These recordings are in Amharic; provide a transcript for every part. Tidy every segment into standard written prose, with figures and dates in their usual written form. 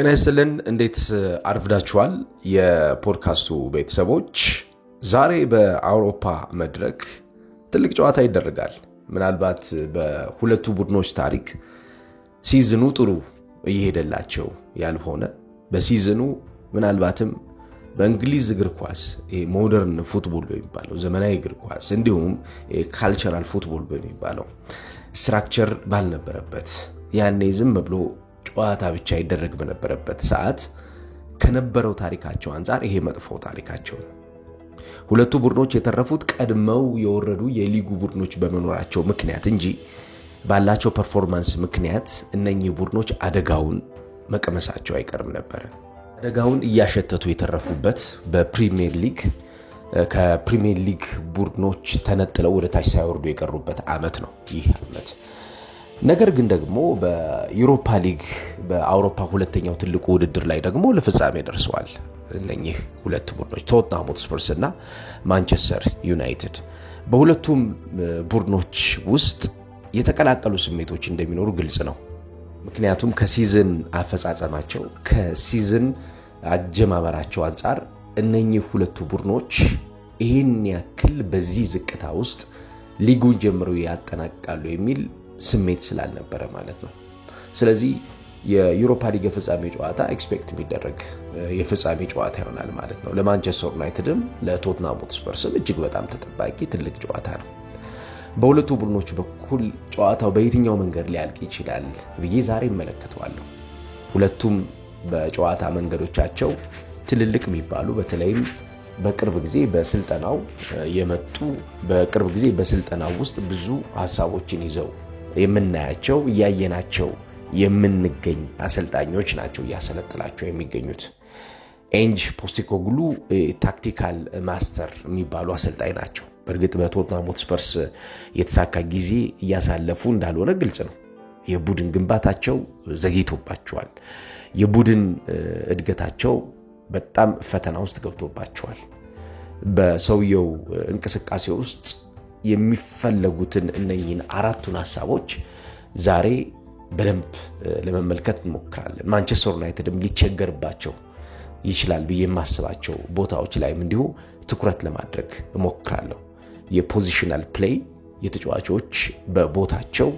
ጤና ይስጥልን እንዴት አርፍዳችኋል የፖድካስቱ ቤተሰቦች ዛሬ በአውሮፓ መድረክ ትልቅ ጨዋታ ይደረጋል ምናልባት በሁለቱ ቡድኖች ታሪክ ሲዝኑ ጥሩ እየሄደላቸው ያልሆነ በሲዝኑ ምናልባትም በእንግሊዝ እግር ኳስ ሞደርን ፉትቦል በሚባለው ዘመናዊ እግር ኳስ እንዲሁም ካልቸራል ፉትቦል በሚባለው ስትራክቸር ባልነበረበት ያኔ ዝም ብሎ ጨዋታ ብቻ ይደረግ በነበረበት ሰዓት ከነበረው ታሪካቸው አንፃር ይሄ መጥፎ ታሪካቸው ነው። ሁለቱ ቡድኖች የተረፉት ቀድመው የወረዱ የሊጉ ቡድኖች በመኖራቸው ምክንያት እንጂ ባላቸው ፐርፎርማንስ ምክንያት እነኚህ ቡድኖች አደጋውን መቀመሳቸው አይቀርም ነበር። አደጋውን እያሸተቱ የተረፉበት በፕሪሚየር ሊግ ከፕሪሚየር ሊግ ቡድኖች ተነጥለው ወደ ታች ሳይወርዱ የቀሩበት አመት ነው ይህ አመት። ነገር ግን ደግሞ በዩሮፓ ሊግ በአውሮፓ ሁለተኛው ትልቁ ውድድር ላይ ደግሞ ለፍጻሜ ደርሰዋል። እነኚህ ሁለት ቡድኖች ቶትናም ሆትስፐርስ እና ማንቸስተር ዩናይትድ በሁለቱም ቡድኖች ውስጥ የተቀላቀሉ ስሜቶች እንደሚኖሩ ግልጽ ነው። ምክንያቱም ከሲዝን አፈጻጸማቸው ከሲዝን አጀማመራቸው አንፃር እነኚህ ሁለቱ ቡድኖች ይሄን ያክል በዚህ ዝቅታ ውስጥ ሊጉን ጀምረው ያጠናቅቃሉ የሚል ስሜት ስላልነበረ ማለት ነው። ስለዚህ የዩሮፓ ሊግ የፍጻሜ ጨዋታ ኤክስፔክት የሚደረግ የፍጻሜ ጨዋታ ይሆናል ማለት ነው። ለማንቸስተር ዩናይትድም ለቶትናም ሆትስፐርስም እጅግ በጣም ተጠባቂ ትልቅ ጨዋታ ነው። በሁለቱ ቡድኖች በኩል ጨዋታው በየትኛው መንገድ ሊያልቅ ይችላል ብዬ ዛሬ እመለከተዋለሁ። ሁለቱም በጨዋታ መንገዶቻቸው ትልልቅ የሚባሉ በተለይም በቅርብ ጊዜ በስልጠናው የመጡ በቅርብ ጊዜ በስልጠናው ውስጥ ብዙ ሐሳቦችን ይዘው የምናያቸው ያየናቸው የምንገኝ አሰልጣኞች ናቸው ያሰለጥላቸው የሚገኙት። ኤንጅ ፖስቴኮግሉ ታክቲካል ማስተር የሚባሉ አሰልጣኝ ናቸው። በእርግጥ በቶትናም ሆትስፐርስ የተሳካ ጊዜ ያሳለፉ እንዳልሆነ ግልጽ ነው። የቡድን ግንባታቸው ዘግይቶባቸዋል። የቡድን እድገታቸው በጣም ፈተና ውስጥ ገብቶባቸዋል። በሰውየው እንቅስቃሴ ውስጥ የሚፈለጉትን እነኚህን አራቱን ሐሳቦች ዛሬ በደንብ ለመመልከት እንሞክራለን። ማንቸስተር ዩናይትድም ሊቸገርባቸው ይችላል ብዬ የማስባቸው ቦታዎች ላይም እንዲሁ ትኩረት ለማድረግ እሞክራለሁ። የፖዚሽናል ፕሌይ የተጫዋቾች በቦታቸው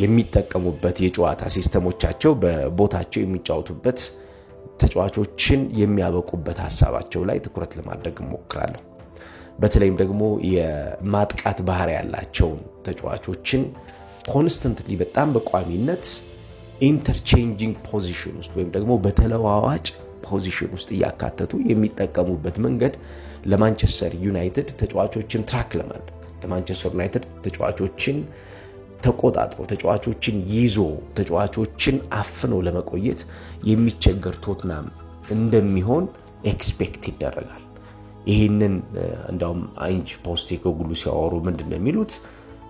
የሚጠቀሙበት የጨዋታ ሲስተሞቻቸው በቦታቸው የሚጫወቱበት ተጫዋቾችን የሚያበቁበት ሐሳባቸው ላይ ትኩረት ለማድረግ እሞክራለሁ። በተለይም ደግሞ የማጥቃት ባህሪ ያላቸው ተጫዋቾችን ኮንስታንትሊ በጣም በቋሚነት ኢንተርቼንጂንግ ፖዚሽን ውስጥ ወይም ደግሞ በተለዋዋጭ ፖዚሽን ውስጥ ያካተቱ የሚጠቀሙበት መንገድ ለማንቸስተር ዩናይትድ ተጫዋቾችን ትራክ ለማድረግ ለማንቸስተር ዩናይትድ ተጫዋቾችን ተቆጣጥሮ ተጫዋቾችን ይዞ ተጫዋቾችን አፍኖ ለመቆየት የሚቸገር ቶትናም እንደሚሆን ኤክስፔክት ይደረጋል። ይሄንን እንደውም ኤንጅ ፖስቴኮግሉ ሲያወሩ ምንድነው የሚሉት?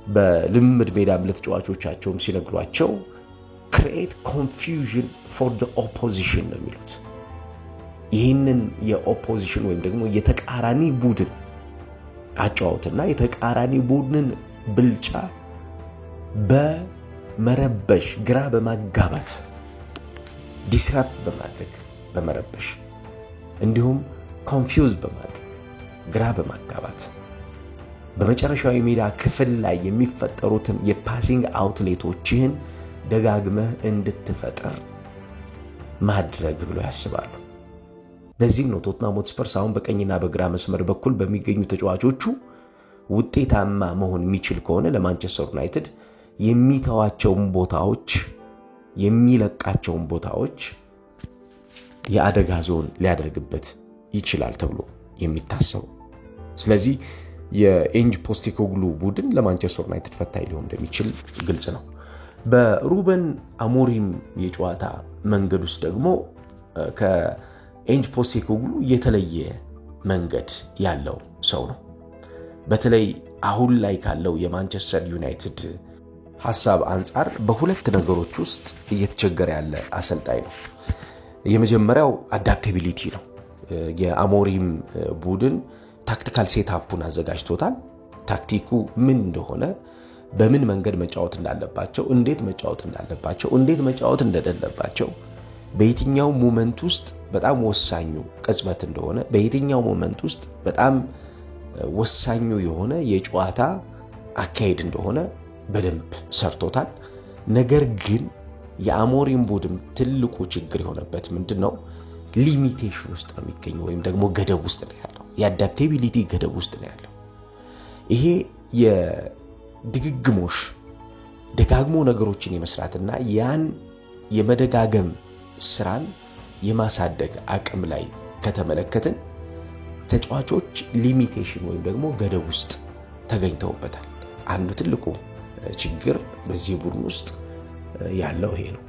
በልምድ ሜዳም ለተጫዋቾቻቸውም ሲነግሯቸው create confusion for the opposition ነው የሚሉት። ይሄንን የኦፖዚሽን ወይም ደግሞ የተቃራኒ ቡድን አጫውትና የተቃራኒ ቡድንን ብልጫ በመረበሽ ግራ በማጋባት ዲስራፕት በማድረግ በመረበሽ እንዲሁም ኮንፊውዝ በማድረግ ግራ በማጋባት በመጨረሻው የሜዳ ክፍል ላይ የሚፈጠሩትን የፓሲንግ አውትሌቶችን ደጋግመህ እንድትፈጥር ማድረግ ብሎ ያስባሉ። ለዚህም ነው ቶትናም ሆትስፐርስ አሁን በቀኝና በግራ መስመር በኩል በሚገኙ ተጫዋቾቹ ውጤታማ መሆን የሚችል ከሆነ ለማንቸስተር ዩናይትድ የሚተዋቸውን ቦታዎች የሚለቃቸውን ቦታዎች የአደጋ ዞን ሊያደርግበት ይችላል ተብሎ የሚታሰብ። ስለዚህ የኤንጅ ፖስቴኮግሉ ቡድን ለማንቸስተር ዩናይትድ ፈታኝ ሊሆን እንደሚችል ግልጽ ነው። በሩበን አሞሪም የጨዋታ መንገድ ውስጥ ደግሞ ከኤንጅ ፖስቴኮግሉ የተለየ መንገድ ያለው ሰው ነው። በተለይ አሁን ላይ ካለው የማንቸስተር ዩናይትድ ሐሳብ አንፃር በሁለት ነገሮች ውስጥ እየተቸገረ ያለ አሰልጣኝ ነው። የመጀመሪያው አዳፕታቢሊቲ ነው። የአሞሪም ቡድን ታክቲካል ሴትአፑን አዘጋጅቶታል። ታክቲኩ ምን እንደሆነ በምን መንገድ መጫወት እንዳለባቸው እንዴት መጫወት እንዳለባቸው እንዴት መጫወት እንደሌለባቸው በየትኛው ሞመንት ውስጥ በጣም ወሳኙ ቅጽበት እንደሆነ በየትኛው ሞመንት ውስጥ በጣም ወሳኙ የሆነ የጨዋታ አካሄድ እንደሆነ በደንብ ሰርቶታል። ነገር ግን የአሞሪም ቡድን ትልቁ ችግር የሆነበት ምንድነው? ሊሚቴሽን ውስጥ ነው የሚገኘው ወይም ደግሞ ገደብ ውስጥ ነው ያለው። የአዳፕቲቢሊቲ ገደብ ውስጥ ነው ያለው። ይሄ የድግግሞሽ ደጋግሞ ነገሮችን የመስራትና ያን የመደጋገም ስራን የማሳደግ አቅም ላይ ከተመለከትን ተጫዋቾች ሊሚቴሽን ወይም ደግሞ ገደብ ውስጥ ተገኝተውበታል። አንዱ ትልቁ ችግር በዚህ ቡድን ውስጥ ያለው ይሄ ነው።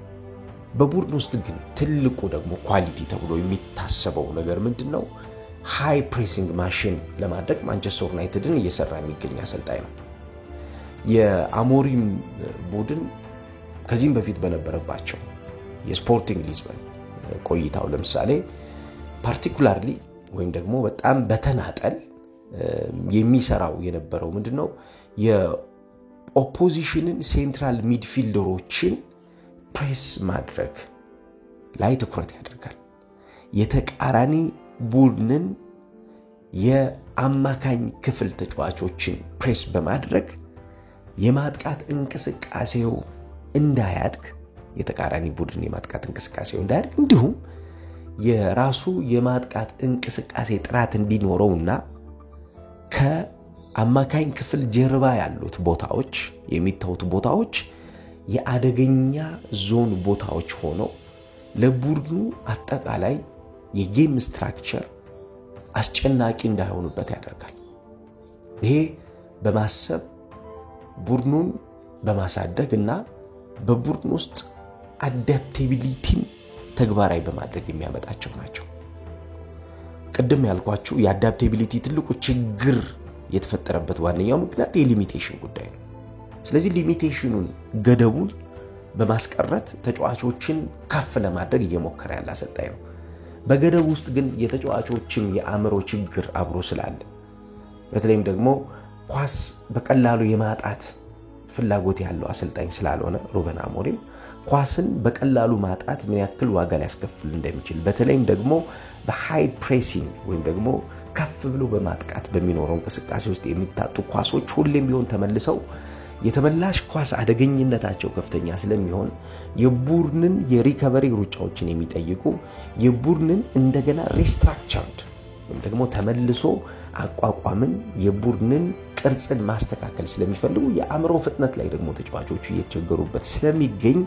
በቡድን ውስጥ ግን ትልቁ ደግሞ ኳሊቲ ተብሎ የሚታሰበው ነገር ምንድነው? ሃይ ፕሬሲንግ ማሽን ለማድረግ ማንቸስተር ዩናይትድን እየሰራ የሚገኝ አሰልጣኝ ነው። የአሞሪም ቡድን ከዚህም በፊት በነበረባቸው የስፖርቲንግ ሊዝበን ቆይታው ለምሳሌ ፓርቲኩላርሊ ወይም ደግሞ በጣም በተናጠል የሚሰራው የነበረው ምንድነው? የኦፖዚሽንን ሴንትራል ሚድፊልደሮችን ፕሬስ ማድረግ ላይ ትኩረት ያደርጋል። የተቃራኒ ቡድንን የአማካኝ ክፍል ተጫዋቾችን ፕሬስ በማድረግ የማጥቃት እንቅስቃሴው እንዳያድግ የተቃራኒ ቡድን የማጥቃት እንቅስቃሴው እንዳያድግ እንዲሁም የራሱ የማጥቃት እንቅስቃሴ ጥራት እንዲኖረውና ከአማካኝ ክፍል ጀርባ ያሉት ቦታዎች የሚታዩት ቦታዎች የአደገኛ ዞን ቦታዎች ሆነው ለቡድኑ አጠቃላይ የጌም ስትራክቸር አስጨናቂ እንዳይሆኑበት ያደርጋል። ይሄ በማሰብ ቡድኑን በማሳደግና በቡድን ውስጥ አዳፕቲቢሊቲን ተግባራዊ በማድረግ የሚያመጣቸው ናቸው። ቅድም ያልኳችሁ የአዳፕቲቢሊቲ ትልቁ ችግር የተፈጠረበት ዋነኛው ምክንያት የሊሚቴሽን ጉዳይ ነው። ስለዚህ ሊሚቴሽኑን ገደቡን በማስቀረት ተጫዋቾችን ከፍ ለማድረግ እየሞከረ ያለ አሰልጣኝ ነው። በገደቡ ውስጥ ግን የተጫዋቾችን የአእምሮ ችግር አብሮ ስላለ በተለይም ደግሞ ኳስ በቀላሉ የማጣት ፍላጎት ያለው አሰልጣኝ ስላልሆነ ሩበን አሞሪም ኳስን በቀላሉ ማጣት ምን ያክል ዋጋ ሊያስከፍል እንደሚችል በተለይም ደግሞ በሃይ ፕሬሲንግ ወይም ደግሞ ከፍ ብሎ በማጥቃት በሚኖረው እንቅስቃሴ ውስጥ የሚታጡ ኳሶች ሁሌም ቢሆን ተመልሰው የተመላሽ ኳስ አደገኝነታቸው ከፍተኛ ስለሚሆን የቡድንን የሪከቨሪ ሩጫዎችን የሚጠይቁ የቡድንን እንደገና ሪስትራክቸርድ ወይም ደግሞ ተመልሶ አቋቋምን የቡድንን ቅርጽን ማስተካከል ስለሚፈልጉ የአእምሮ ፍጥነት ላይ ደግሞ ተጫዋቾቹ እየተቸገሩበት ስለሚገኝ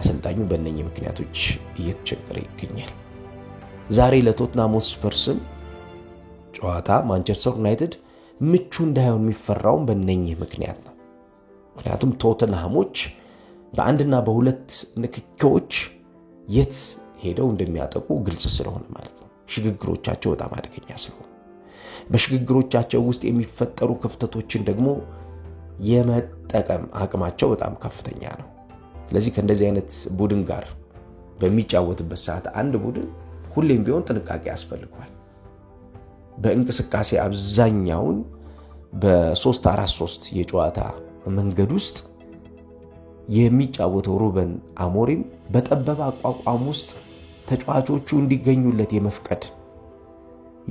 አሰልጣኙ በእነኚህ ምክንያቶች እየተቸገረ ይገኛል። ዛሬ ለቶትናም ስፐርስም ጨዋታ ማንቸስተር ዩናይትድ ምቹ እንዳይሆን የሚፈራው በእነኚህ ምክንያት ነው። ምክንያቱም ቶተንሃሞች በአንድና በሁለት ንክኪዎች የት ሄደው እንደሚያጠቁ ግልጽ ስለሆነ ማለት ነው። ሽግግሮቻቸው በጣም አደገኛ ስለሆነ በሽግግሮቻቸው ውስጥ የሚፈጠሩ ክፍተቶችን ደግሞ የመጠቀም አቅማቸው በጣም ከፍተኛ ነው። ስለዚህ ከእንደዚህ አይነት ቡድን ጋር በሚጫወትበት ሰዓት አንድ ቡድን ሁሌም ቢሆን ጥንቃቄ ያስፈልገዋል። በእንቅስቃሴ አብዛኛውን በ3-4-3 የጨዋታ መንገድ ውስጥ የሚጫወተው ሩበን አሞሪም በጠበበ አቋቋም ውስጥ ተጫዋቾቹ እንዲገኙለት የመፍቀድ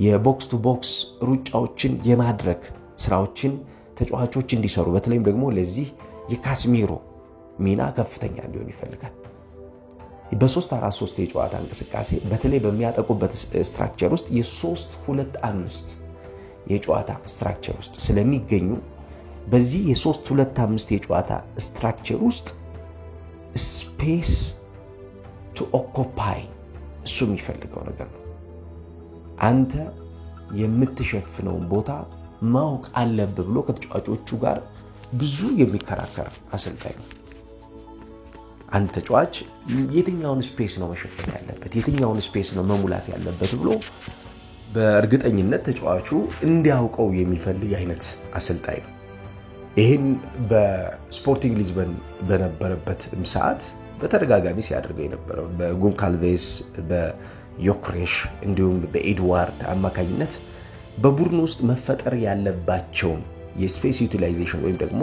የቦክስ ቱ ቦክስ ሩጫዎችን የማድረግ ስራዎችን ተጫዋቾች እንዲሰሩ በተለይም ደግሞ ለዚህ የካስሚሮ ሚና ከፍተኛ እንዲሆን ይፈልጋል። በ3-4-3 የጨዋታ እንቅስቃሴ በተለይ በሚያጠቁበት ስትራክቸር ውስጥ የ3-2-5 የጨዋታ ስትራክቸር ውስጥ ስለሚገኙ በዚህ የ3-2-5 የጨዋታ ስትራክቸር ውስጥ ስፔስ ቱ ኦኩፓይ እሱ የሚፈልገው ነገር ነው። አንተ የምትሸፍነውን ቦታ ማወቅ አለብህ ብሎ ከተጫዋቾቹ ጋር ብዙ የሚከራከር አሰልጣኝ ነው። አንድ ተጫዋች የትኛውን ስፔስ ነው መሸፈን ያለበት የትኛውን ስፔስ ነው መሙላት ያለበት ብሎ በእርግጠኝነት ተጫዋቹ እንዲያውቀው የሚፈልግ አይነት አሰልጣኝ ነው። ይሄን በስፖርቲንግ ሊዝበን በነበረበት ሰዓት በተደጋጋሚ ሲያደርገው የነበረው በጎንካልቬስ በዮክሬሽ እንዲሁም በኤድዋርድ አማካኝነት በቡድን ውስጥ መፈጠር ያለባቸውን የስፔስ ዩቲላይዜሽን ወይም ደግሞ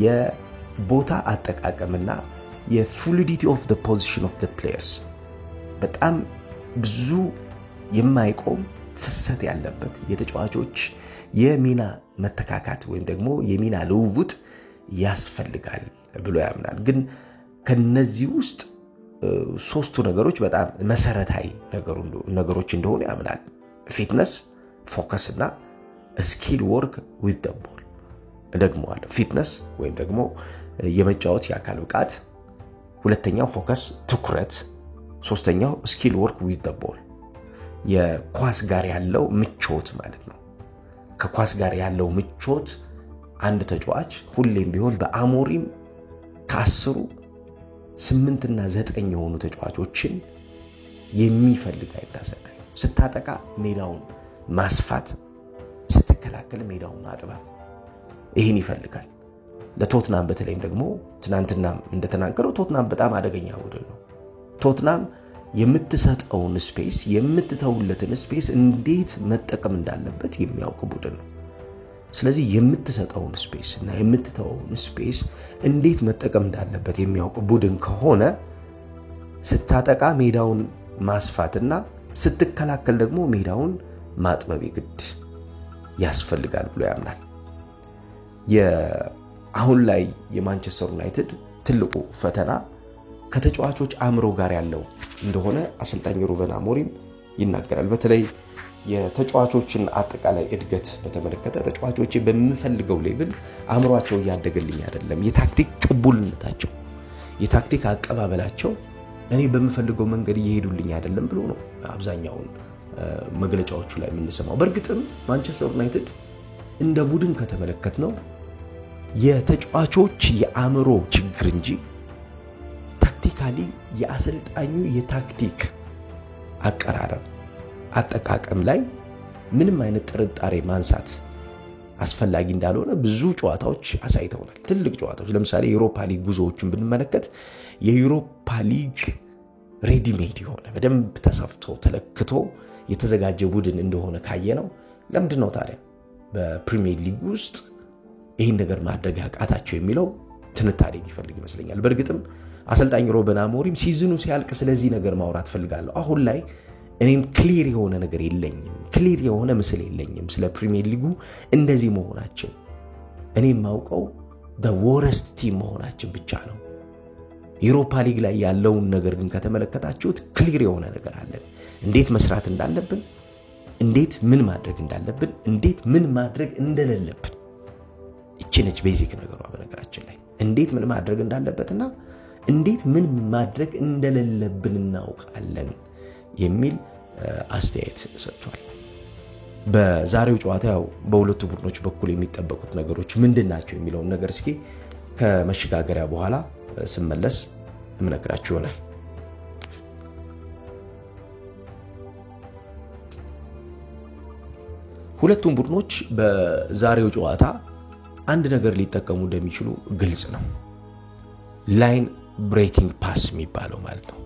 የቦታ አጠቃቀምና የፍሉዲቲ ኦፍ ዘ ፖዚሽን ኦፍ ዘ ፕሌየርስ በጣም ብዙ የማይቆም ፍሰት ያለበት የተጫዋቾች የሚና መተካካት ወይም ደግሞ የሚና ልውውጥ ያስፈልጋል ብሎ ያምናል። ግን ከነዚህ ውስጥ ሶስቱ ነገሮች በጣም መሰረታዊ ነገሮች እንደሆነ ያምናል። ፊትነስ፣ ፎከስ እና ስኪል ወርክ ዊዝ ዘ ቦል። ደግሞዋለሁ። ፊትነስ ወይም ደግሞ የመጫወት የአካል ብቃት፣ ሁለተኛው ፎከስ ትኩረት፣ ሶስተኛው ስኪል ወርክ ዊዝ ዘ ቦል የኳስ ጋር ያለው ምቾት ማለት ነው። ከኳስ ጋር ያለው ምቾት አንድ ተጫዋች ሁሌም ቢሆን በአሞሪም ከ10 8 እና 9 የሆኑ ተጫዋቾችን የሚፈልግ አይታሰቃይ። ስታጠቃ ሜዳውን ማስፋት፣ ስትከላከል ሜዳውን ማጥበብ፣ ይሄን ይፈልጋል። ለቶትናም በተለይም ደግሞ ትናንትናም እንደተናገረው ቶትናም በጣም አደገኛ ቡድን ነው። ቶትናም የምትሰጠውን ስፔስ የምትተውለትን ስፔስ እንዴት መጠቀም እንዳለበት የሚያውቅ ቡድን ነው። ስለዚህ የምትሰጠውን ስፔስ እና የምትተውን ስፔስ እንዴት መጠቀም እንዳለበት የሚያውቅ ቡድን ከሆነ ስታጠቃ ሜዳውን ማስፋትና ስትከላከል ደግሞ ሜዳውን ማጥበብ ግድ ያስፈልጋል ብሎ ያምናል። አሁን ላይ የማንቸስተር ዩናይትድ ትልቁ ፈተና ከተጫዋቾች አእምሮ ጋር ያለው እንደሆነ አሰልጣኝ ሩበን አሞሪም ይናገራል። በተለይ የተጫዋቾችን አጠቃላይ እድገት በተመለከተ ተጫዋቾች በሚፈልገው ሌቭል አእምሮአቸው ያደገልኝ አይደለም፣ የታክቲክ ቅቡልነታቸው፣ የታክቲክ አቀባበላቸው እኔ በሚፈልገው መንገድ እየሄዱልኝ አይደለም ብሎ ነው አብዛኛውን መግለጫዎቹ ላይ የምንሰማው። በእርግጥም ማንቸስተር ዩናይትድ እንደ ቡድን ከተመለከትነው የተጫዋቾች የአእምሮ ችግር እንጂ ታክቲካሊ የአሰልጣኙ የታክቲክ አቀራረብ አጠቃቀም ላይ ምንም አይነት ጥርጣሬ ማንሳት አስፈላጊ እንዳልሆነ ብዙ ጨዋታዎች አሳይተውናል። ትልቅ ጨዋታዎች ለምሳሌ የዩሮፓ ሊግ ጉዞዎችን ብንመለከት የዩሮፓ ሊግ ሬዲሜድ የሆነ በደንብ ተሰፍቶ ተለክቶ የተዘጋጀ ቡድን እንደሆነ ካየነው ለምንድን ነው ታዲያ በፕሪሚየር ሊግ ውስጥ ይህን ነገር ማድረግ ያቃታቸው የሚለው ትንታኔ የሚፈልግ ይመስለኛል። በእርግጥም አሰልጣኝ ሩበን አሞሪም ሲዝኑ ሲያልቅ ስለዚህ ነገር ማውራት ፈልጋለሁ፣ አሁን ላይ እኔም ክሊር የሆነ ነገር የለኝም፣ ክሊር የሆነ ምስል የለኝም ስለ ፕሪሚየር ሊጉ እንደዚህ መሆናችን፣ እኔም ማውቀው the worst team መሆናችን ብቻ ነው። ዩሮፓ ሊግ ላይ ያለውን ነገር ግን ከተመለከታችሁት ክሊር የሆነ ነገር አለን። እንዴት መስራት እንዳለብን፣ እንዴት ምን ማድረግ እንዳለብን፣ እንዴት ምን ማድረግ እንደሌለብን እቺነች ቤዚክ ነገሯ። በነገራችን ላይ እንዴት ምን ማድረግ እንዳለበትና እንዴት ምን ማድረግ እንደሌለብን እናውቃለን የሚል አስተያየት ሰጥቷል። በዛሬው ጨዋታ ያው በሁለቱ ቡድኖች በኩል የሚጠበቁት ነገሮች ምንድናቸው የሚለው ነገር እስኪ ከመሸጋገሪያ በኋላ ስመለስ እምነግራችሁ ይሆናል። ሁለቱም ቡድኖች በዛሬው ጨዋታ አንድ ነገር ሊጠቀሙ እንደሚችሉ ግልጽ ነው። ላይን ብሬኪንግ ፓስ የሚባለው ማለት ነው።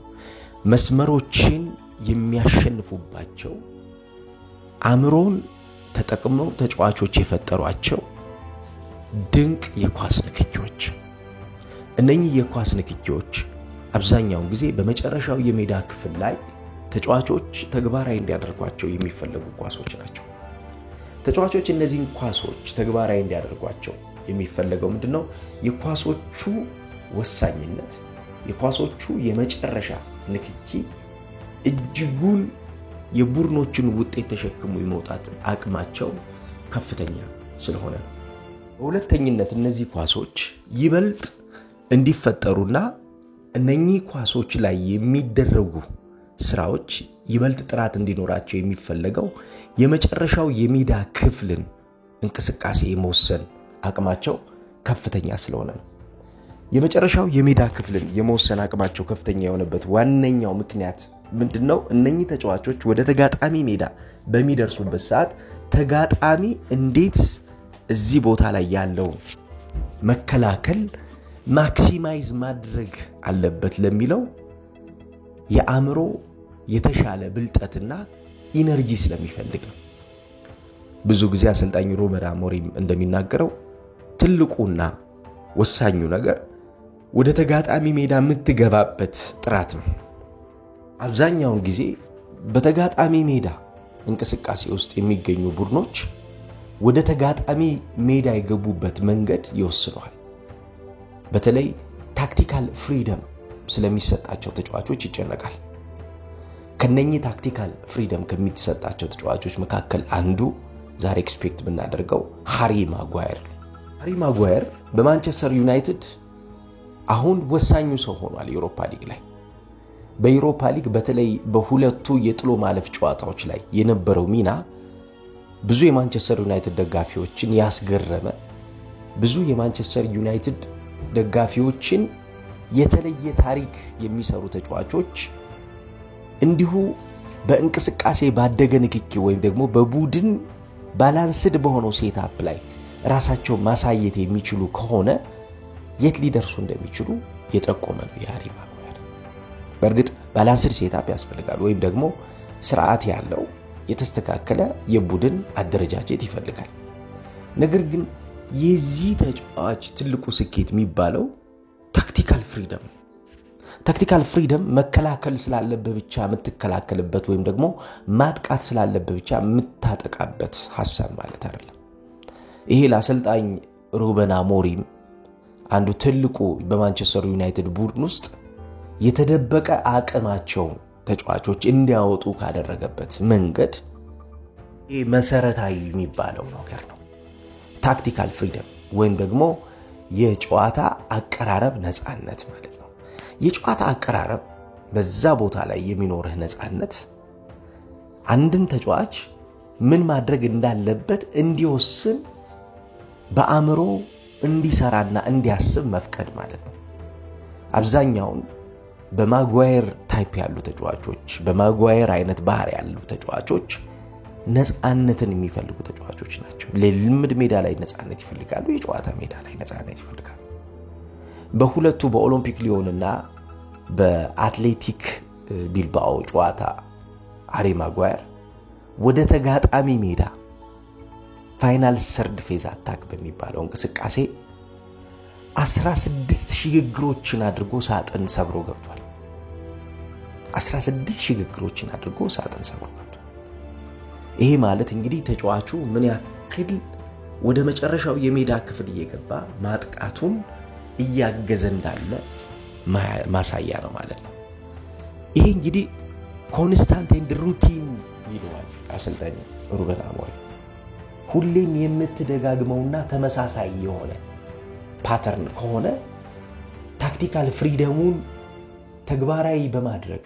መስመሮችን የሚያሸንፉባቸው አእምሮን ተጠቅመው ተጫዋቾች የፈጠሯቸው ድንቅ የኳስ ንክኪዎች። እነኚህ የኳስ ንክኪዎች አብዛኛውን ጊዜ በመጨረሻው የሜዳ ክፍል ላይ ተጫዋቾች ተግባራዊ እንዲያደርጓቸው የሚፈልጉ ኳሶች ናቸው። ተጫዋቾች እነዚህን ኳሶች ተግባራዊ እንዲያደርጓቸው የሚፈልገው ምንድነው? የኳሶቹ ወሳኝነት፣ የኳሶቹ የመጨረሻ ንክኪ እጅጉን የቡድኖችን ውጤት ተሸክሞ የመውጣት አቅማቸው ከፍተኛ ስለሆነ ነው። በሁለተኝነት እነዚህ ኳሶች ይበልጥ እንዲፈጠሩና እነኚህ ኳሶች ላይ የሚደረጉ ስራዎች ይበልጥ ጥራት እንዲኖራቸው የሚፈልገው የመጨረሻው የሜዳ ክፍልን እንቅስቃሴ የመወሰን አቅማቸው ከፍተኛ ስለሆነ ነው። የመጨረሻው የሜዳ ክፍልን የመወሰን አቅማቸው ከፍተኛ የሆነበት ዋነኛው ምክንያት ምንድነው? እነኚህ ተጫዋቾች ወደ ተጋጣሚ ሜዳ በሚደርሱበት ሰዓት ተጋጣሚ እንዴት እዚህ ቦታ ላይ ያለው መከላከል ማክሲማይዝ ማድረግ አለበት ለሚለው የአእምሮ የተሻለ ብልጠትና ኢነርጂ ስለሚፈልግ ነው። ብዙ ጊዜ አሰልጣኝ ሩበን አሞሪም እንደሚናገረው ትልቁና ወሳኙ ነገር ወደ ተጋጣሚ ሜዳ የምትገባበት ጥራት ነው። አብዛኛውን ጊዜ በተጋጣሚ ሜዳ እንቅስቃሴ ውስጥ የሚገኙ ቡድኖች ወደ ተጋጣሚ ሜዳ የገቡበት መንገድ ይወስነዋል። በተለይ ታክቲካል ፍሪደም ስለሚሰጣቸው ተጫዋቾች ይጨነቃል። ከነኚህ ታክቲካል ፍሪደም ከሚሰጣቸው ተጫዋቾች መካከል አንዱ ዛሬ ኤክስፔክት ብናደርገው ሃሪ ማጓየር በማንቸስተር ዩናይትድ አሁን ወሳኙ ሰው ሆኗል። ዩሮፓ ሊግ ላይ በዩሮፓ ሊግ በተለይ በሁለቱ የጥሎ ማለፍ ጨዋታዎች ላይ የነበረው ሚና ብዙ የማንቸስተር ዩናይትድ ደጋፊዎችን ያስገረመ፣ ብዙ የማንቸስተር ዩናይትድ ደጋፊዎችን የተለየ ታሪክ የሚሰሩ ተጫዋቾች እንዲሁ በእንቅስቃሴ ባደገ ንክኪ ወይም ደግሞ በቡድን ባላንስድ በሆነው ሴትአፕ ላይ ራሳቸው ማሳየት የሚችሉ ከሆነ የት ሊደርሱ እንደሚችሉ የጠቆመ ሃሪ ማጓየር። በእርግጥ ባላንስድ ሴትአፕ ያስፈልጋል ወይም ደግሞ ስርዓት ያለው የተስተካከለ የቡድን አደረጃጀት ይፈልጋል። ነገር ግን የዚህ ተጫዋች ትልቁ ስኬት የሚባለው ታክቲካል ፍሪደም መከላከል ስላለበት ብቻ የምትከላከልበት ወይም ደግሞ ማጥቃት ስላለበት ብቻ የምታጠቃበት ሐሳብ ማለት አይደለም። ይሄ ለአሰልጣኝ ሩበን አሞሪም አንዱ ትልቁ በማንቸስተር ዩናይትድ ቡድን ውስጥ የተደበቀ አቅማቸው ተጫዋቾች እንዲያወጡ ካደረገበት መንገድ ይሄ መሰረታዊ የሚባለው ነገር ነው። ታክቲካል ፍሪደም ወይም ደግሞ የጨዋታ አቀራረብ ነፃነት ማለት ነው። የጨዋታ አቀራረብ በዛ ቦታ ላይ የሚኖርህ ነፃነት አንድን ተጫዋች ምን ማድረግ እንዳለበት እንዲወስን በአእምሮ እንዲሰራና እንዲያስብ መፍቀድ ማለት ነው። አብዛኛውን በማጓየር ታይፕ ያሉ ተጫዋቾች በማጓየር አይነት ባህሪ ያሉ ተጫዋቾች ነፃነትን የሚፈልጉ ተጫዋቾች ናቸው። ለልምድ ሜዳ ላይ ነፃነት ይፈልጋሉ፣ የጨዋታ ሜዳ ላይ ነፃነት ይፈልጋሉ። በሁለቱ በኦሎምፒክ ሊዮንና በአትሌቲክ ቢልባኦ ጨዋታ ሃሪ ማጓየር ወደ ተጋጣሚ ሜዳ ፋይናል ሰርድ ፌዝ አታክ በሚባለው እንቅስቃሴ 16 ሽግግሮችን አድርጎ ሳጥን ሰብሮ ገብቷል። 16 ሽግግሮችን አድርጎ ሳጥን ሰብሮ ገብቷል። ይሄ ማለት እንግዲህ ተጫዋቹ ምን ያክል ወደ መጨረሻው የሜዳ ክፍል እየገባ ማጥቃቱን እያገዘ እንዳለ ማሳያ ነው ማለት ነው። ይሄ እንግዲህ ኮንስታንት ኤንድ ሩቲን ይለዋል አሰልጣኝ ሩበን አሞሪም። ሁሌም የምትደጋግመውና ተመሳሳይ የሆነ ፓተርን ከሆነ ታክቲካል ፍሪደሙን ተግባራዊ በማድረግ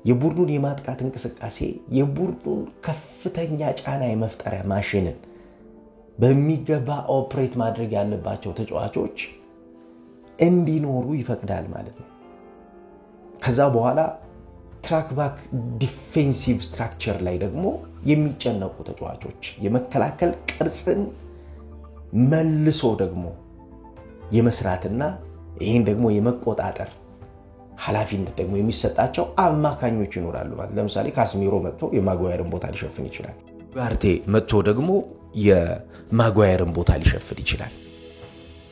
የቡድኑን የማጥቃት እንቅስቃሴ የቡድኑን ከፍተኛ ጫና የመፍጠሪያ ማሽንን በሚገባ ኦፕሬት ማድረግ ያለባቸው ተጫዋቾች እንዲኖሩ ይፈቅዳል ማለት ነው። ከዛ በኋላ ትራክ ባክ ዲፌንሲቭ ስትራክቸር ላይ ደግሞ የሚጨነቁ ተጫዋቾች የመከላከል ቅርጽን መልሶ ደግሞ የመስራትና ይሄን ደግሞ የመቆጣጠር ኃላፊነት ደግሞ የሚሰጣቸው አማካኞች ይኖራሉ ማለት። ለምሳሌ ካስሚሮ መጥቶ የማጓየርን ቦታ ሊሸፍን ይችላል። ኡጋርቴ መጥቶ ደግሞ የማጓየርን ቦታ ሊሸፍን ይችላል።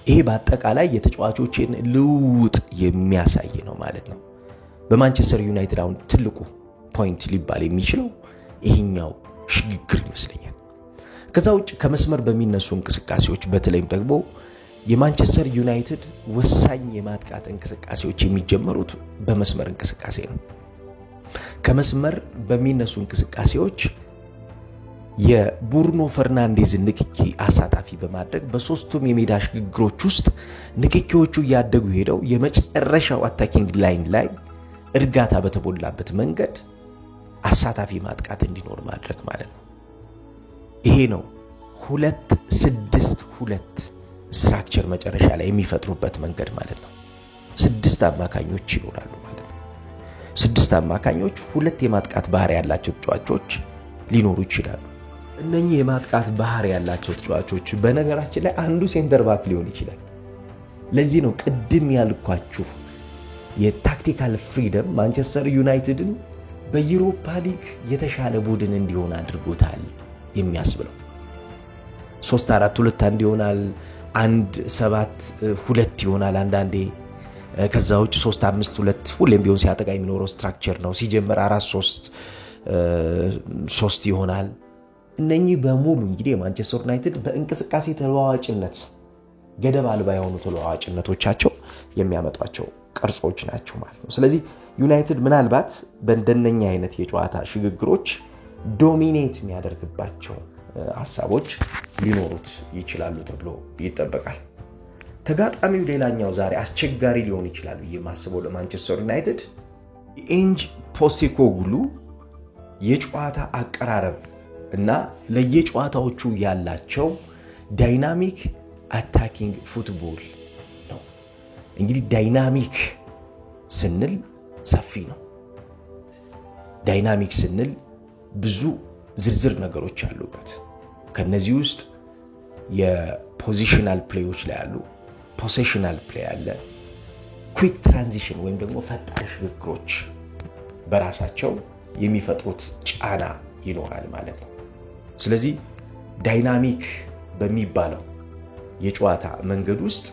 ይሄ በአጠቃላይ የተጫዋቾችን ልውውጥ የሚያሳይ ነው ማለት ነው። በማንቸስተር ዩናይትድ አሁን ትልቁ ፖይንት ሊባል የሚችለው ይሄኛው ሽግግር ይመስለኛል። ከዛ ውጭ ከመስመር በሚነሱ እንቅስቃሴዎች በተለይም ደግሞ የማንቸስተር ዩናይትድ ወሳኝ የማጥቃት እንቅስቃሴዎች የሚጀምሩት በመስመር እንቅስቃሴ ነው። ከመስመር በሚነሱ እንቅስቃሴዎች የቡርኖ ፈርናንዴዝ ንክኪ አሳታፊ በማድረግ በሶስቱም የሜዳ ሽግግሮች ውስጥ ንክኪዎቹ ያደጉ ሄደው የመጨረሻው አታኪንግ ላይን ላይ እርጋታ በተሞላበት መንገድ አሳታፊ ማጥቃት እንዲኖር ማድረግ ማለት ነው። ይሄ ነው 2-6-2 ስትራክቸር መጨረሻ ላይ የሚፈጥሩበት መንገድ ማለት ነው። 6 አማካኞች ይኖራሉ ማለት ነው። 6 አማካኞች 2 የማጥቃት ባህሪ ያላቸው ተጫዋቾች ሊኖሩ ይችላሉ። እነኚህ የማጥቃት ባህሪ ያላቸው ተጫዋቾች በነገራችን ላይ አንዱ ሴንተር ባክ ሊሆን ይችላል። ለዚህ ነው ቅድም ያልኳችሁ የታክቲካል ፍሪደም ማንቸስተር ዩናይትድን በዩሮፓ ሊግ የተሻለ ቡድን እንዲሆን አድርጎታል የሚያስብለው። 3-4-2 ይሆናል፣ 1-7-2 ይሆናል አንዳንዴ ከዛውጭ 3-5-2 ሁሌም ቢሆን ሲያጠቃ የሚኖረው ስትራክቸር ነው ሲጀመር 4-3-3 ይሆናል እነኚህ በሙሉ እንግዲህ ማንቸስተር ዩናይትድ በእንቅስቃሴ ተለዋዋጭነት ገደብ አልባ የሆኑ ተለዋዋጭነቶቻቸው የሚያመጧቸው ቅርጾች ናቸው ማለት ነው ስለዚህ ዩናይትድ ምናልባት በእንደነኛ አይነት የጨዋታ ሽግግሮች ዶሚኔት የሚያደርግባቸው ሐሳቦች ሊኖሩት ይችላሉ ተብሎ ይጠበቃል ተጋጣሚው ሌላኛው ዛሬ አስቸጋሪ ሊሆን ይችላል በየማስበው ለማንቸስተር ዩናይትድ ኤንጅ ፖስቴኮግሉ የጨዋታ አቀራረብ እና ለየጨዋታዎቹ ያላቸው ዳይናሚክ አታኪንግ ፉትቦል ነው እንግዲህ ዳይናሚክ ስንል ሰፊ ነው ዳይናሚክ ስንል ብዙ ዝርዝር ነገሮች አሉበት ከነዚህ ውስጥ የፖዚሽናል ፕሌዮች ላይ ያሉ ፖሴሽናል ፕሌይ አለ ኩዊክ ትራንዚሽን ወይም ደግሞ ፈጣን ሽግግሮች በራሳቸው የሚፈጥሩት ጫና ይኖራል ማለት ነው ስለዚህ ዳይናሚክ በሚባለው የጨዋታ መንገድ ውስጥ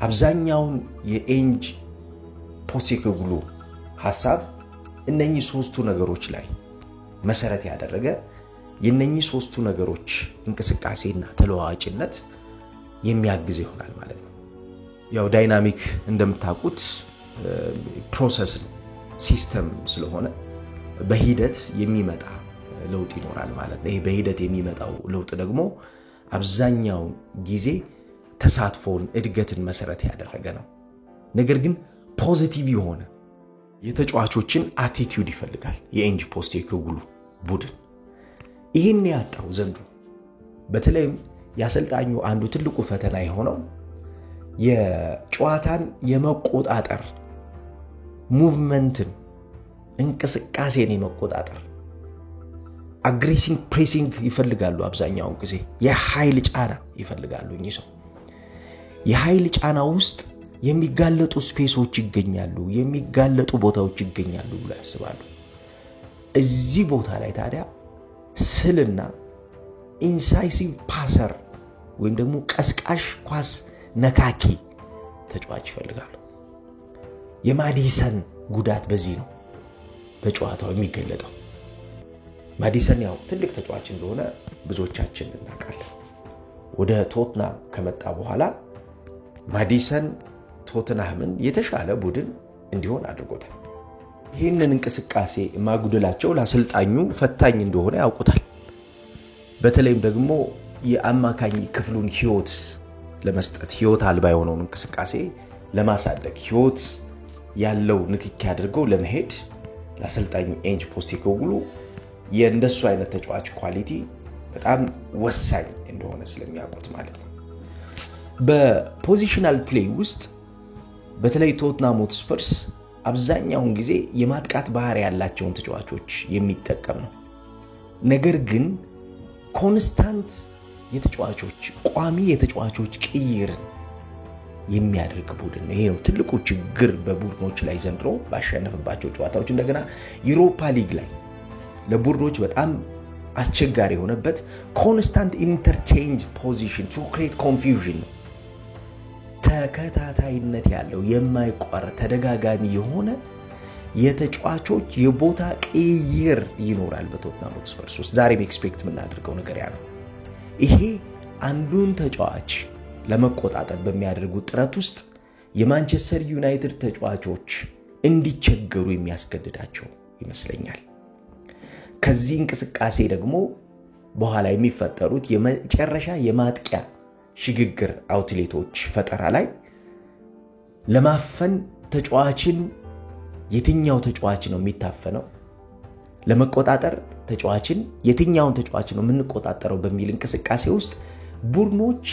አብዛኛውን የኤንጅ ፖስቴኮግሉ ሐሳብ እነኚህ ሶስቱ ነገሮች ላይ መሰረት ያደረገ የነኚህ ሶስቱ ነገሮች እንቅስቃሴና ተለዋዋጭነት የሚያግዝ ይሆናል ማለት ነው ያው ዳይናሚክ እንደምታውቁት ፕሮሰስ ሲስተም ስለሆነ በሂደት የሚመጣ ለውጥ ይኖራል ማለት ነው ይሄ በሂደት የሚመጣው ለውጥ ደግሞ አብዛኛው ጊዜ ተሳትፎን እድገትን መሰረት ያደረገ ነው ነገር ግን ፖዚቲቭ የሆነ የተጫዋቾችን አቲቲዩድ ይፈልጋል የኤንጅ ፖስቴኮግሉ ቡድን ይሄን ያጣው ዘንድሮ በተለይም ያሰልጣኙ አንዱ ትልቁ ፈተና የሆነው የጨዋታን የመቆጣጠር ሙቭመንትን እንቅስቃሴን የመቆጣጠር አግሬሲቭ ፕሬሲንግ ይፈልጋሉ አብዛኛው ጊዜ የኃይል ጫና ይፈልጋሉ እኚህ ሰው የኃይል ጫና ውስጥ የሚጋለጡ ስፔሶች ይገኛሉ የሚጋለጡ ቦታዎች ይገኛሉ ብሎ ያስባሉ እዚህ ቦታ ላይ ታዲያ ስልና ኢንሳይሲቭ ፓሰር ወይም ደግሞ ቀስቃሽ ኳስ ነካኪ ተጫዋች ይፈልጋሉ የማዲሰን ጉዳት በዚህ ነው በጨዋታው የሚገለጠው ማዲሰን ያው ትልቅ ተጫዋች እንደሆነ ብዙዎቻችን እናውቃለን ወደ ቶትናም ከመጣ በኋላ ማዲሰን ቶትናምን የተሻለ ቡድን እንዲሆን አድርጎታል ይህንን እንቅስቃሴ ማጉደላቸው ለአሰልጣኙ ፈታኝ እንደሆነ ያውቁታል በተለይም ደግሞ የአማካኝ ክፍሉን ህይወት ለመስጠት ህይወት አልባ የሆነውን እንቅስቃሴ ለማሳደግ ህይወት ያለው ንክኪ አድርገው ለመሄድ ለአሰልጣኝ ኤንጅ ፖስቴኮግሉ የእንደሱ አይነት ተጫዋች ኳሊቲ በጣም ወሳኝ እንደሆነ ስለሚያውቁት ማለት ነው በፖዚሽናል ፕሌይ ውስጥ በተለይ ቶትናም ሆትስፐርስ አብዛኛውን ጊዜ የማጥቃት ባህሪ ያላቸውን ተጫዋቾች የሚጠቀም ነው ነገር ግን ኮንስታንት የተጫዋቾች ቋሚ የተጫዋቾች ቅይር የሚያደርግ ቡድን ይሄ ነው ትልቁ ችግር በቡድኖች ላይ ዘንድሮ ባሸነፈባቸው ጨዋታዎች እንደገና ዩሮፓ ሊግ ላይ ለቡድኖች በጣም አስቸጋሪ የሆነበት ኮንስታንት ኢንተርቼንጅ ፖዚሽን ቱ ክሬት ኮንፊውዥን ተከታታይነት ያለው የማይቋረጥ ተደጋጋሚ የሆነ የተጫዋቾች የቦታ ቅይር ይኖራል በቶትናም ሆትስፐርስ ውስጥ ዛሬ ኤክስፔክት የምናደርገው ነገር ያ ነው ይሄ አንዱን ተጫዋች ለመቆጣጠር በሚያደርጉት ጥረት ውስጥ የማንቸስተር ዩናይትድ ተጫዋቾች እንዲቸገሩ የሚያስገድዳቸው ይመስለኛል ከዚህ እንቅስቃሴ ደግሞ በኋላ የሚፈጠሩት የመጨረሻ የማጥቂያ ሽግግር አውትሌቶች ፈጠራ ላይ ለማፈን ተጫዋችን የትኛው ተጫዋች ነው የሚታፈነው ለመቆጣጠር ተጫዋችን የትኛውን ተጫዋች ነው የምንቆጣጠረው በሚል እንቅስቃሴ ውስጥ ቡድኖች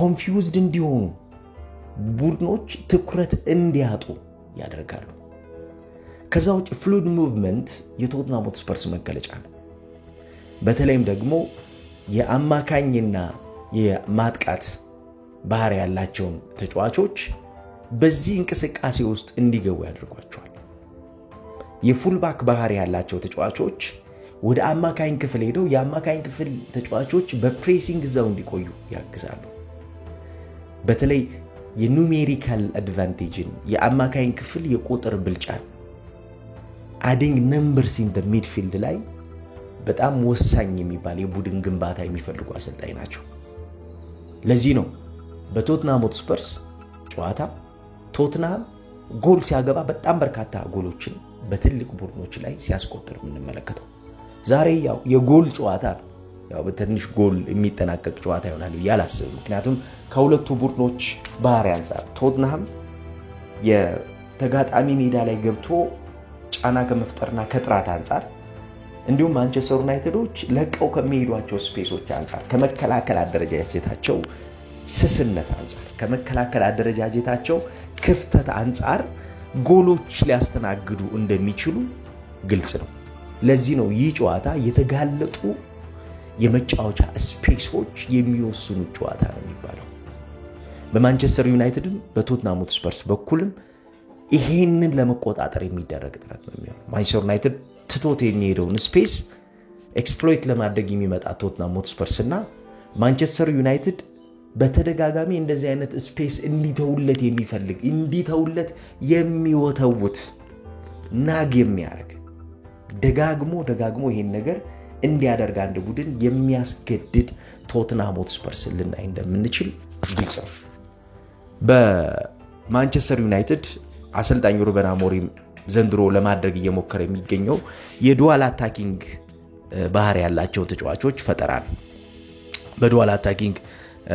ኮንፊውዝድ እንዲሆኑ ቡድኖች ትኩረት እንዲያጡ ያደርጋሉ ከዛው ፍሉድ ሙቭመንት የቶትናም ሆትስፐርስ መገለጫ ነው በተለይም ደግሞ የአማካኝና የማጥቃት ባህሪ ያላቸው ተጫዋቾች በዚህ እንቅስቃሴ ውስጥ እንዲገቡ ያደርጓቸዋል የፉልባክ ባህሪ ያላቸው ተጫዋቾች ወደ አማካኝ ክፍል ሄደው የአማካኝ ክፍል ተጫዋቾች በፕሬሲንግ ዛው እንዲቆዩ ያግዛሉ በተለይ የኑሜሪካል አድቫንቴጅን የአማካይን ክፍል የቁጥር ብልጫን adding numbers in the midfield ላይ በጣም ወሳኝ የሚባል የቡድን ግንባታ የሚፈልጉ አሰልጣኝ ናቸው። ለዚህ ነው በቶትናም ሆትስፐርስ ጨዋታ ቶትናም ጎል ሲያገባ በጣም በርካታ ጎሎችን በትልቅ ቡድኖች ላይ ሲያስቆጥር የምንመለከተው። ዛሬ ያው የጎል ጨዋታ ነው። ያው በትንሽ ጎል የሚጠናቀቅ ጨዋታ ይሆናል ያላስብ። ምክንያቱም ከሁለቱ ቡድኖች ባህሪ አንፃር ቶትናም የተጋጣሚ ሜዳ ላይ ገብቶ ጫና ከመፍጠርና ከጥራት አንፃር እንዲሁም ማንቸስተር ዩናይትዶች ለቀው ከሚሄዷቸው ስፔሶች አንፃር ከመከላከል አደረጃጀታቸው ስስነት አንፃር ከመከላከል አደረጃጀታቸው ክፍተት አንፃር ጎሎች ሊያስተናግዱ እንደሚችሉ ግልጽ ነው። ለዚህ ነው ይህ ጨዋታ የተጋለጡ የመጫወቻ ስፔሶች የሚወስኑ ጨዋታ ነው የሚባለው። በማንቸስተር ዩናይትድም በቶትናም ሆትስፐርስ በኩልም ይሄንን ለመቆጣጠር የሚደረግ ጥረት ነው የሚሆነው። ማንቸስተር ዩናይትድ ትቶት የሚሄደውን ስፔስ ኤክስፕሎይት ለማድረግ የሚመጣ ቶትናም ሆትስፐርስና ማንቸስተር ዩናይትድ በተደጋጋሚ እንደዚህ አይነት ስፔስ እንዲተውለት የሚፈልግ እንዲተውለት የሚወተውት ናግ የሚያርግ ደጋግሞ ይሄን ነገር እንዲያደርግ አንድ ቡድን የሚያስገድድ ቶትናም ሆትስፐርስ ልናይ እንደምንችል ግልጽ ነው። በማንቸስተር ዩናይትድ አሰልጣኝ ሩበን አሞሪም ዘንድሮ ለማድረግ እየሞከረ የሚገኘው የዱዋል አታኪንግ ባህሪ ያላቸው ተጫዋቾች ፈጠራ ነው። በዱዋል አታኪንግ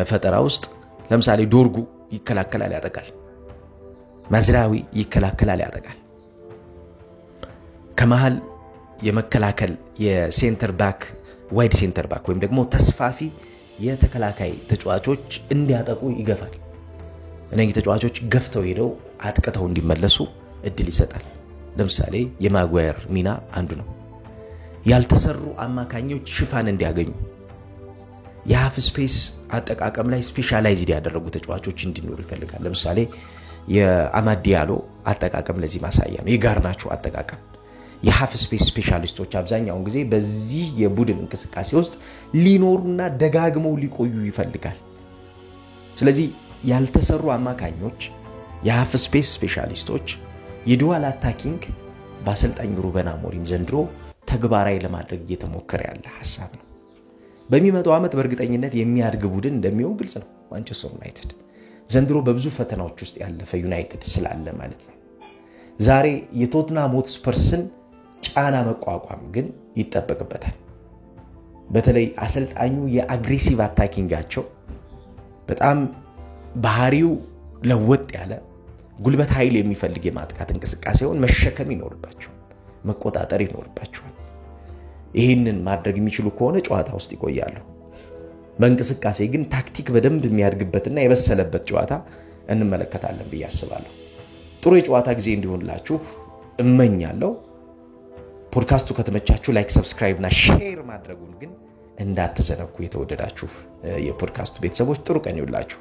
ፈጠራ ውስጥ ለምሳሌ ዶርጉ ይከላከላል ያጠቃል፣ ማዝራዊ ይከላከላል ያጠቃል። ከመሃል የመከላከል የሴንተር ባክ ዋይድ ሴንተር ባክ ወይም ደግሞ ተስፋፊ የተከላካይ ተጫዋቾች እንዲያጠቁ ይገፋል። እነዚህ ተጫዋቾች ገፍተው ሄደው አጥቅተው እንዲመለሱ እድል ይሰጣል። ለምሳሌ የማጓየር ሚና አንዱ ነው። ያልተሰሩ አማካኞች ሽፋን እንዲያገኙ የሃፍ ስፔስ አጠቃቀም ላይ ስፔሻላይዝድ ያደረጉ ተጫዋቾች እንዲኖሩ ይፈልጋል። ለምሳሌ የአማድ ዲያሎ አጠቃቀም ለዚህ ማሳያ ነው። የጋርናቾ አጠቃቀም የሃፍ ስፔስ ስፔሻሊስቶች አብዛኛውን ጊዜ በዚህ የቡድን እንቅስቃሴ ውስጥ ሊኖሩና ደጋግመው ሊቆዩ ይፈልጋል። ስለዚህ ያልተሰሩ አማካኞች የሃፍ ስፔስ ስፔሻሊስቶች የዱዋል አታኪንግ በአሰልጣኝ ሩበን አሞሪም ዘንድሮ ተግባራዊ ለማድረግ እየተሞከረ ያለ ሐሳብ ነው። በሚመጣው ዓመት በእርግጠኝነት የሚያድግ ቡድን እንደሚሆን ግልጽ ነው። ማንቸስተር ዩናይትድ ዘንድሮ በብዙ ፈተናዎች ውስጥ ያለፈ ዩናይትድ ስላለ ማለት ነው። ዛሬ የቶትናም ሆትስፐርስን ጫና መቋቋም ግን ይጠበቅበታል። በተለይ አሰልጣኙ የአግሬሲቭ አታኪንጋቸው በጣም ባህሪው ለወጥ ያለ ጉልበት ኃይል የሚፈልግ የማጥቃት እንቅስቃሴውን መሸከም ይኖርባቸዋል፣ መቆጣጠር ይኖርባቸዋል። ይሄንን ማድረግ የሚችሉ ከሆነ ጨዋታ ውስጥ ይቆያሉ። በእንቅስቃሴ ግን ታክቲክ በደንብ የሚያድግበትና የበሰለበት ጨዋታ እንመለከታለን ብዬ አስባለሁ። ጥሩ የጨዋታ ጊዜ እንዲሆንላችሁ እመኛለሁ። ፖድካስቱ ከተመቻችሁ ላይክ፣ ሰብስክራይብ እና ሼር ማድረጉን ግን እንዳትዘነጉ። የተወደዳችሁ የፖድካስቱ ቤተሰቦች ጥሩ ቀን ይሁንላችሁ።